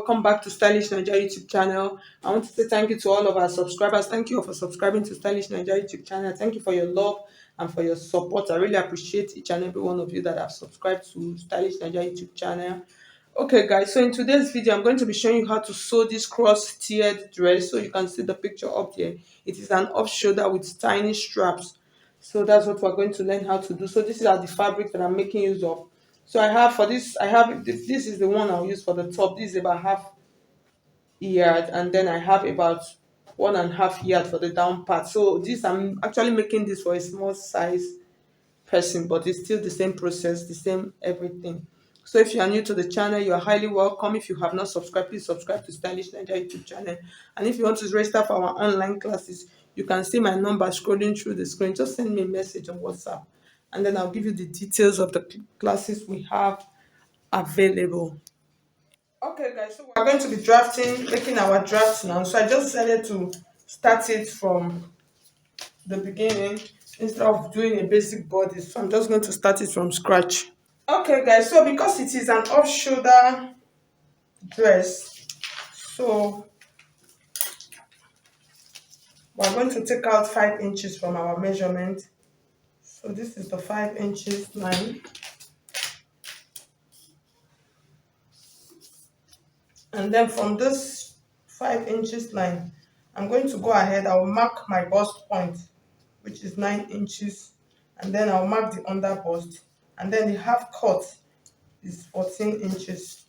welcome back to Stylish Naija YouTube channel. I want to say thank you to all of our subscribers. Thank you all for subscribing to Stylish Naija YouTube channel. Thank you for your love and for your support. I really appreciate each and every one of you that have subscribed to Stylish Naija YouTube channel. Okay guys, so in today's video I'm going to be showing you how to sew this cross-tiered dress. So you can see the picture up there. It is an off shoulder with tiny straps. So that's what we're going to learn how to do. So this is the fabric that I'm making use of. So I have for this, I have this is the one I'll use for the top. This is about half yard, and then I have about 1.5 yard for the down part. So this, I'm actually making this for a small size person, but it's still the same process, the same everything. So if you are new to the channel, you are highly welcome. If you have not subscribed, please subscribe to Stylish Naija YouTube channel. And if you want to register for our online classes, you can see my number scrolling through the screen. Just send me a message on WhatsApp, and then I'll give you the details of the classes we have available. Okay guys, so we're going to be making our drafts now. So I just decided to start it from the beginning instead of doing a basic body. So I'm just going to start it from scratch. Okay guys, so because it is an off shoulder dress, so we're going to take out 5 inches from our measurement. So this is the 5 inches line, and then from this 5 inches line I'm going to go ahead, I'll mark my bust point, which is 9 inches, and then I'll mark the under bust, and then the half cut is 14 inches.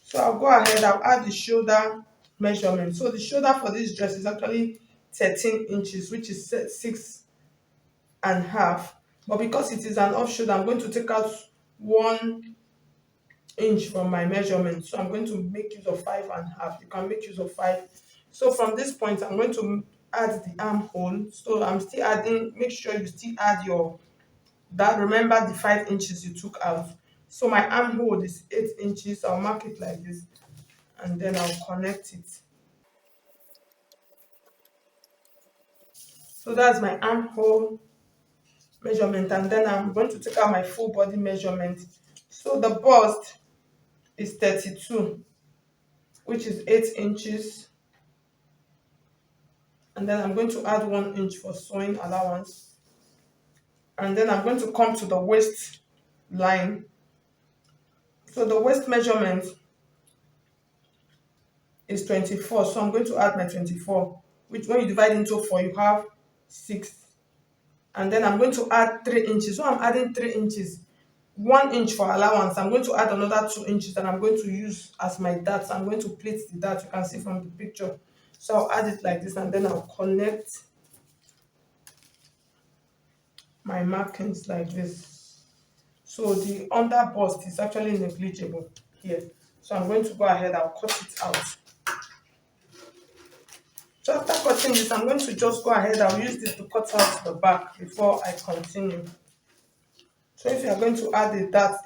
So I'll go ahead, I'll add the shoulder measurement. So the shoulder for this dress is actually 13 inches, which is 6.5. But because it is an off shoulder, I'm going to take out 1 inch from my measurement. So I'm going to make use of 5.5. You can make use of 5. So from this point, I'm going to add the armhole. So I'm still adding, make sure you still add remember the 5 inches you took out. So my armhole is 8 inches. I'll mark it like this, and then I'll connect it. So that's my armhole measurement, and then I'm going to take out my full body measurement. So the bust is 32, which is 8 inches, and then I'm going to add 1 inch for sewing allowance, and then I'm going to come to the waist line. So the waist measurement is 24, so I'm going to add my 24, which when you divide into 4 you have 6, and then I'm going to add 3 inches. So I'm adding 3 inches, 1 inch for allowance. I'm going to add another 2 inches that I'm going to use as my dart. I'm going to plait the dart, you can see from the picture. So I'll add it like this, and then I'll connect my markings like this. So the under bust is actually negligible here, so I'm going to go ahead, I'll cut it out. So after cutting this, I'm going to just go ahead, I'll use this to cut out the back before I continue. So if you are going to add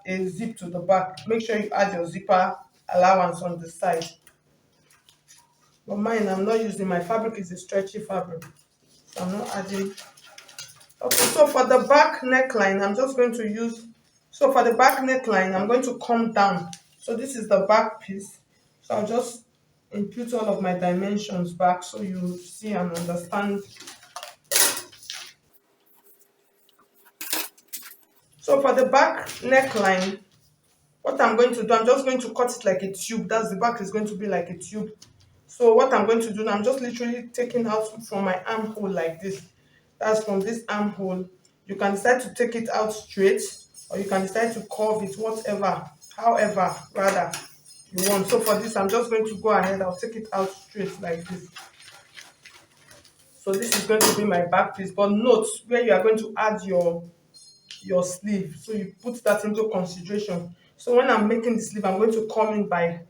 a zip to the back, make sure you add your zipper allowance on the side. But mine, I'm not using, my fabric is a stretchy fabric, so I'm not adding. Okay, so for the back neckline, I'm just going to use, so for the back neckline, I'm going to come down. So this is the back piece. So I'll just input all of my dimensions back so you see and understand. So for the back neckline, what I'm going to do, I'm just going to cut it like a tube. That's the back is going to be like a tube. So what I'm going to do now, I'm just literally taking out from my armhole like this. That's from this armhole. You can decide to take it out straight, or you can decide to curve it, however rather you want. So for this, I'm just going to go ahead, I'll take it out straight like this. So this is going to be my back piece, but note where you are going to add your sleeve, so you put that into consideration. So when I'm making the sleeve, I'm going to come in by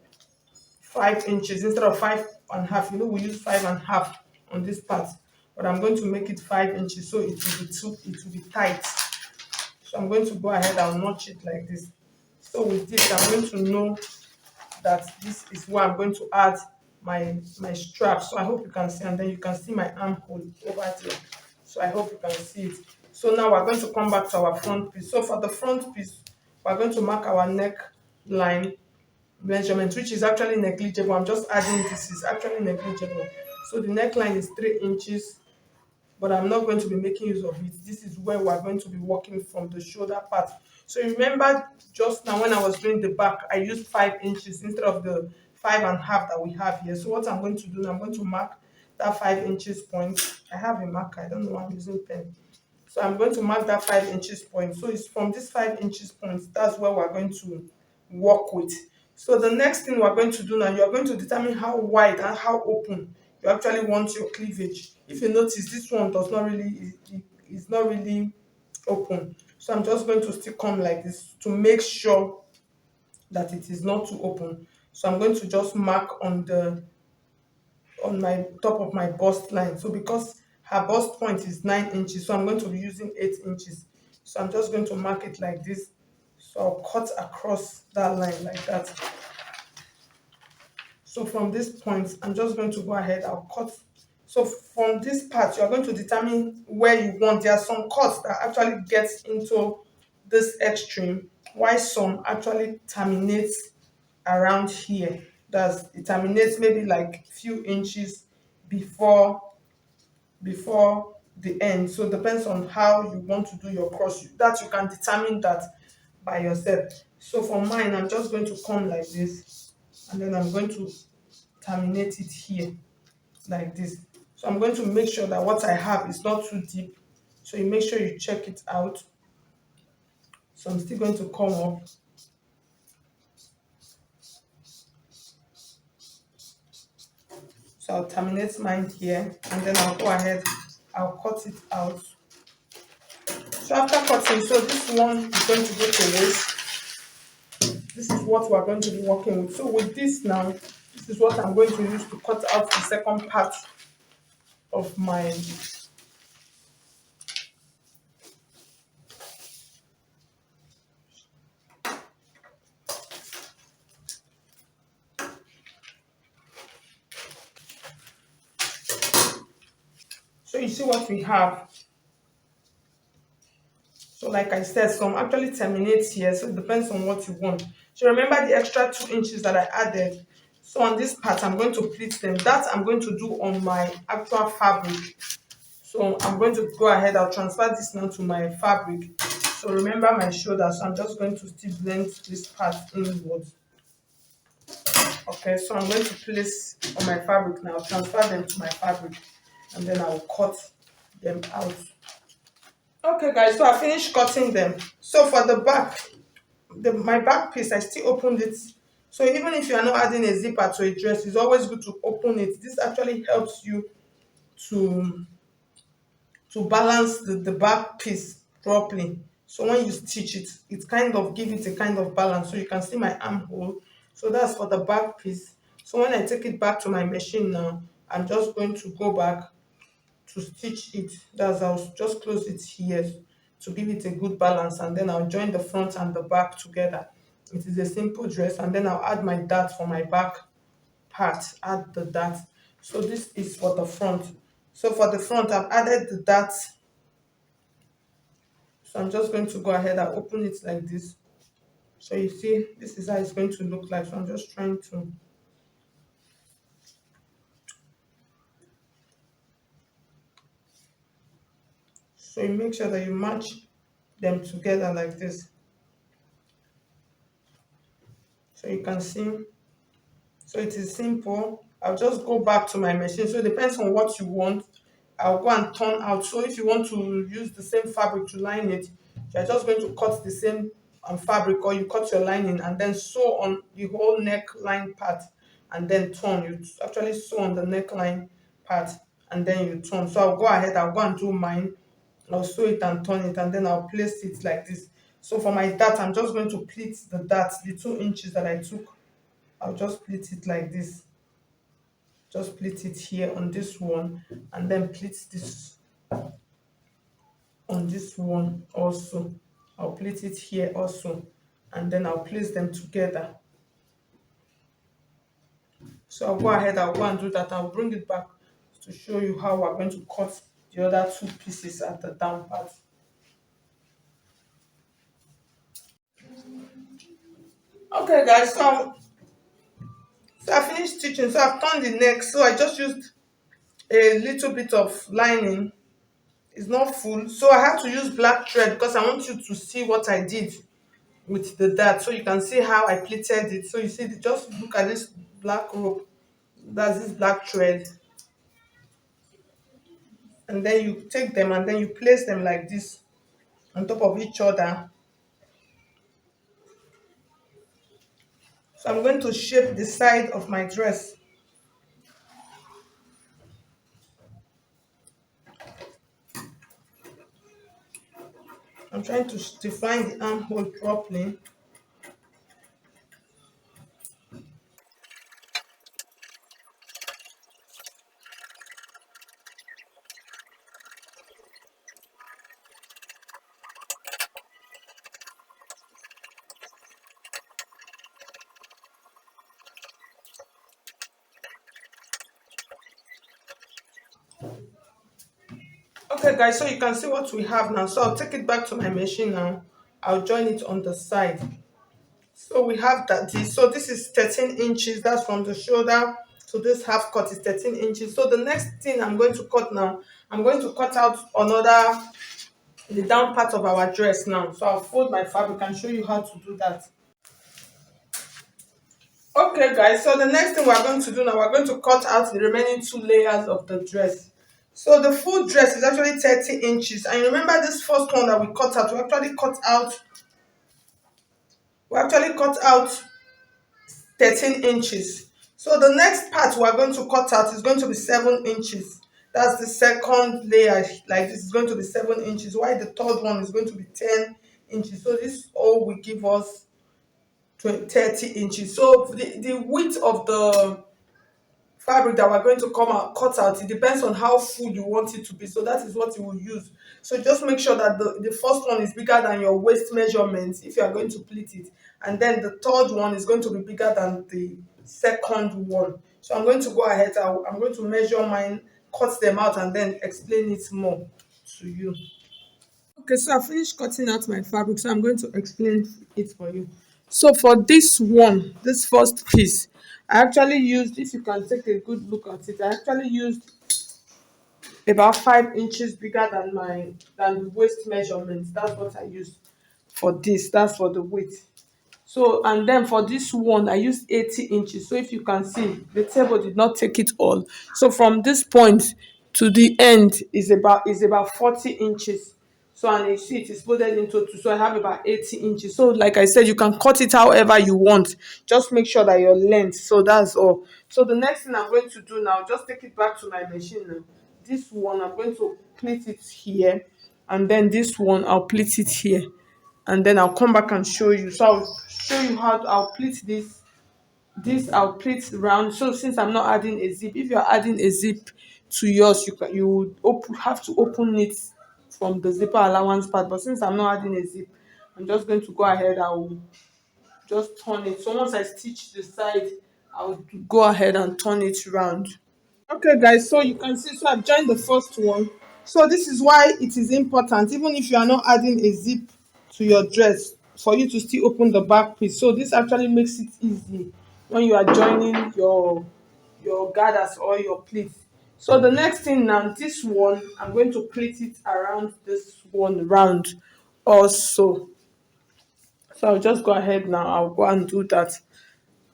5 inches instead of 5.5. You know, we use 5.5 on this part, but I'm going to make it 5 inches, so it will be tight. So I'm going to go ahead and notch it like this. So with this, I'm going to know that this is where I'm going to add my strap. So I hope you can see, and then you can see my armhole over there. So I hope you can see it. So now we're going to come back to our front piece. So for the front piece, we're going to mark our neck line measurement, which is actually negligible. I'm just adding this, is actually negligible. So the neckline is 3 inches, but I'm not going to be making use of it. This is where we're going to be working from the shoulder part. So you remember just now when I was doing the back, I used 5 inches instead of the 5.5 that we have here. So what I'm going to do now, I'm going to mark that 5 inches point. I have a marker, I don't know why I'm using pen. So I'm going to mark that 5 inches point. So it's from this 5 inches point, that's where we're going to work with. So the next thing we're going to do now, you're going to determine how wide and how open you actually want your cleavage. If you notice, this one does not really, is not really open. So I'm just going to still come like this to make sure that it is not too open. So I'm going to just mark on my top of my bust line. So because her bust point is 9 inches, so I'm going to be using 8 inches. So I'm just going to mark it like this. So I'll cut across that line like that. So from this point, I'm just going to go ahead, I'll cut. So from this part, you're going to determine where you want. There are some cuts that actually gets into this extreme, while some actually terminates around here. That's, it terminates maybe like few inches before the end. So it depends on how you want to do your cross. That you can determine that by yourself. So for mine, I'm just going to come like this, and then I'm going to terminate it here like this. So I'm going to make sure that what I have is not too deep. So you make sure you check it out. So I'm still going to come up. So I'll terminate mine here, and then I'll go ahead, I'll cut it out. So after cutting, so this one is going to go to waist. This is what we're going to be working with. So with this now, this is what I'm going to use to cut out the second part of my so you see what we have. So like I said, some actually terminates here, so it depends on what you want. So remember the extra 2 inches that I added. So on this part, I'm going to pleat them. That I'm going to do on my actual fabric. So I'm going to go ahead, I'll transfer this now to my fabric. So remember my shoulder, so I'm just going to still blend this part inwards. Okay, so I'm going to place on my fabric now, transfer them to my fabric, and then I'll cut them out. Okay guys, so I finished cutting them. So for the back, my back piece, I still opened it. So even if you are not adding a zipper to a dress, it's always good to open it. This actually helps you to balance the back piece properly. So when you stitch it, it kind of give it a kind of balance. So you can see my armhole. So that's for the back piece. So when I take it back to my machine now, I'm just going to go back to stitch it. That's, I'll just close it here to give it a good balance, and then I'll join the front and the back together. It is a simple dress, and then I'll add my dart for my back part, add the dart. So this is for the front. So for the front, I've added the dart. So I'm just going to go ahead and open it like this. So you see, this is how it's going to look like. So I'm just trying to, so you make sure that you match them together like this. So you can see, so it is simple. I'll just go back to my machine. So it depends on what you want. I'll go and turn out. So if you want to use the same fabric to line it, you're just going to cut the same fabric, or you cut your lining and then sew on the whole neckline part, and then turn. You actually sew on the neckline part and then you turn. So I'll go ahead, I'll go and do mine. I'll sew it and turn it, and then I'll place it like this. So for my dart, I'm just going to pleat the dart, the 2 inches that I took. I'll just pleat it like this. Just pleat it here on this one, and then pleat this on this one also. I'll pleat it here also, and then I'll place them together. So I'll go ahead, I'll go and do that. I'll bring it back to show you how we're going to cut the other 2 pieces at the down part. Okay, guys, so I finished stitching. So I've turned the neck. So I just used a little bit of lining. It's not full. So I had to use black thread because I want you to see what I did with the dart. So you can see how I pleated it. So you see, just look at this black rope. That's this black thread. And then you take them and then you place them like this on top of each other. So I'm going to shape the side of my dress. I'm trying to define the armhole properly. Okay, guys, so you can see what we have now. So I'll take it back to my machine now. I'll join it on the side. So we have that this. So this is 13 inches. That's from the shoulder to this half cut is 13 inches. So the next thing I'm going to cut now, I'm going to cut out another the down part of our dress now. So I'll fold my fabric and show you how to do that. Okay, guys, so the next thing we're going to do now, we're going to cut out the remaining two layers of the dress. So the full dress is actually 30 inches. And remember this first one that we cut out, we actually cut out 13 inches. So the next part we're going to cut out is going to be 7 inches. That's the second layer, like this is going to be 7 inches, while the third one is going to be 10 inches. So this all will give us 30 inches. So the width of the fabric that we're going to come out cut out, it depends on how full you want it to be, so that is what you will use. So just make sure that the first one is bigger than your waist measurements if you are going to pleat it, and then the third one is going to be bigger than the second one. So I'm going to go ahead, I'm going to measure mine, cut them out, and then explain it more to you. Okay, so I finished cutting out my fabric, so I'm going to explain it for you. So for this one, this first piece, I actually used, if you can take a good look at it, I actually used about 5 inches bigger than the waist measurement. That's what I used for this. That's for the width. So, and then for this one, I used 80 inches. So if you can see, the table did not take it all. So from this point to the end is about 40 inches. So, and you see it is folded into two. So I have about 80 inches. So like I said, you can cut it however you want. Just make sure that your length. So that's all. So the next thing I'm going to do now, just take it back to my machine now. This one, I'm going to pleat it here. And then this one, I'll pleat it here, and then I'll come back and show you. So I'll show you how I'll pleat this. This I'll pleat round. So since I'm not adding a zip, if you're adding a zip to yours, you would have to open it from the zipper allowance part. But since I'm not adding a zip, I'm just going to go ahead. I'll just turn it. So once I stitch the side, I'll go ahead and turn it round. Okay, guys, so you can see, so I've joined the first one. So this is why it is important, even if you are not adding a zip to your dress, for you to still open the back piece. So this actually makes it easy when you are joining your gathers or your pleats. So the next thing now, this one, I'm going to pleat it around this one round also. So I'll just go ahead now, I'll go and do that,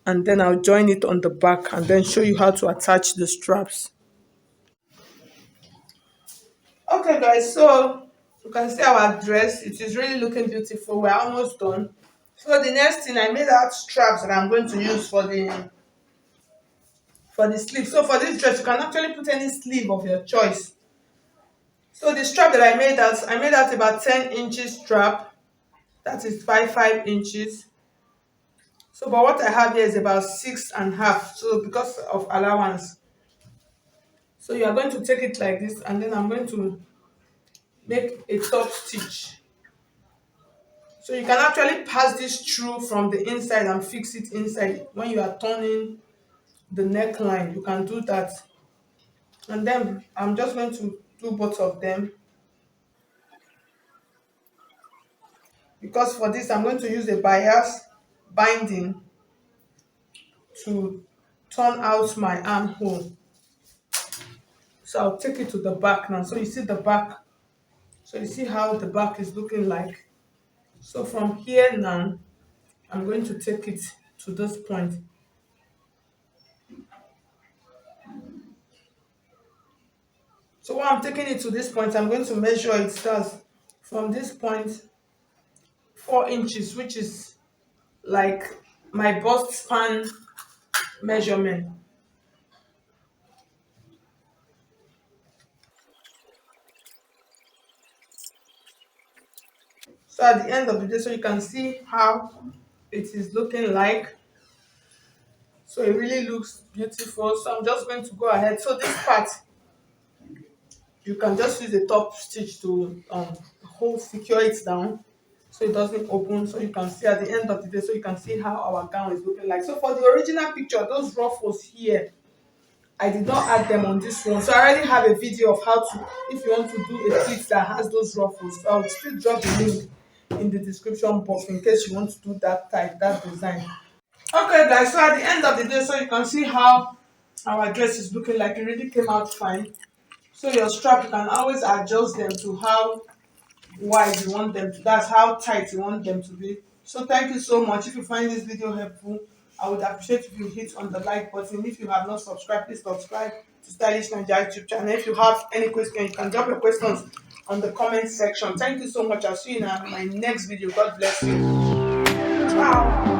and then I'll join it on the back and then show you how to attach the straps. Okay, guys, so you can see our dress. It is really looking beautiful. We're almost done. So the next thing, I made out straps that I'm going to use for the sleeve. So for this dress, you can actually put any sleeve of your choice. So the strap that I made out about 10 inches strap. That is 5 inches. So but what I have here is about 6.5. So because of allowance. So you are going to take it like this, and then I'm going to make a top stitch. So you can actually pass this through from the inside and fix it inside when you are turning the neckline. You can do that. And then I'm just going to do both of them, because for this I'm going to use a bias. binding to turn out my armhole. So I'll take it to the back now. So you see the back. So you see how the back is looking like. So from here now, I'm going to take it to this point. So while I'm taking it to this point, I'm going to measure it starts from this point 4 inches, which is like my bust span measurement. So at the end of the day, so you can see how it is looking like. So it really looks beautiful. So I'm just going to go ahead. So this part, you can just use a top stitch to hold, secure it down so it doesn't open. So you can see at the end of the day, so you can see how our gown is looking like. So for the original picture, those ruffles here, I did not add them on this one. So I already have a video of how to, if you want to do a kit that has those ruffles. So I'll still drop the link in the description box in case you want to do that type, that design. Okay guys, so at the end of the day, so you can see how our dress is looking like. It really came out fine. So your strap, you can always adjust them to how wide you want them to, that's how tight you want them to be. So thank you so much. If you find this video helpful, I would appreciate if you hit on the like button. If you have not subscribed, please subscribe to Stylish Naija YouTube channel. If you have any question, you can drop your questions on the comment section. Thank you so much. I'll see you in my next video. God bless you. Ciao.